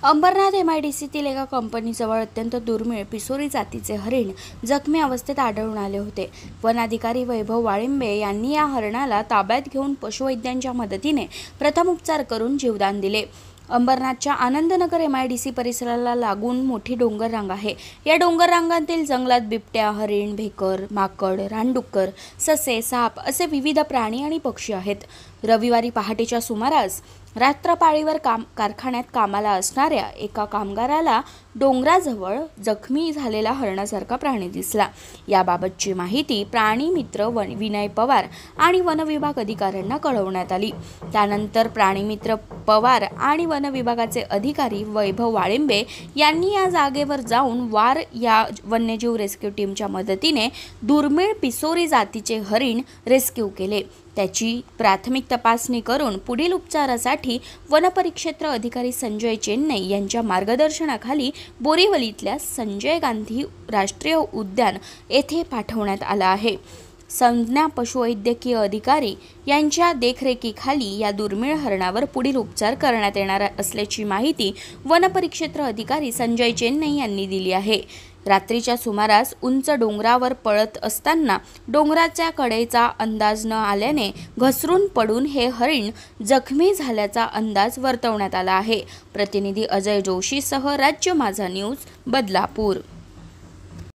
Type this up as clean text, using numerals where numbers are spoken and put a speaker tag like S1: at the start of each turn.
S1: अंबरनाथ MIDCतील एका कंपनीजवळ अत्यंत दुर्मिळ पिसोरी जातीचे हरिण जखमी अवस्थेत आढळून आले होते। वन अधिकारी वैभव वाळिंबे यांनी या हरणाला ताब्यात घेऊन पशुवैद्यांच्या मदतीने प्रथम उपचार करून जीवदान दिले। अंबरनाथच्या आनंदनगर MIDC परिसराला लागून मोठी डोंगर रांग आहे। या डोंगर रांगांतील जंगलात बिबट्या, हरिण, भेकर, माकड, रानडुक्कर, ससे, साप असे विविध प्राणी आणि पक्षी आहेत। रविवारी पहाटेच्या सुमारास रात्रपाळीवर कारखान्यात कामाला असणाऱ्या एका कामगाराला डोंगराजवळ जखमी झालेला हरणासारखा प्राणी दिसला। याबाबतची माहिती प्राणी मित्र विनय पवार आणि वन विभाग अधिकाऱ्यांना कळवण्यात आली। त्यानंतर प्राणी मित्र पवार आणि वन विभागाचे अधिकारी वैभव वाळिंबे यांनी या जागेवर जाऊन वार या वन्यजीव रेस्क्यू टीमच्या मदतीने दुर्मिळ पिसोरी जातीचे हरिण रेस्क्यू केले। त्याची प्राथमिक तपासणी करून पुढील उपचारासाठी वनपरिक्षेत्र अधिकारी संजय चेन्नई यांच्या मार्गदर्शनाखाली बोरीवलीतल्या संजय गांधी राष्ट्रीय उद्यान येथे पाठवण्यात आला आहे। संज्ञा पशुवैद्यकीय अधिकारी यांच्या देखरेखीखाली या दुर्मिळ हरणावर पुढील उपचार करण्यात येणार असल्याची माहिती वनपरिक्षेत्र अधिकारी संजय चेन्नई यांनी दिली आहे। रात्रीच्या सुमारास उंच डोंगरावर पळत असताना डोंगराच्या कडेचा अंदाज न आल्याने घसरून पडून हे हरिण जखमी झाल्याचा अंदाज वर्तवण्यात आला आहे। प्रतिनिधी अजय जोशीसह राज्य माझा न्यूज, बदलापूर।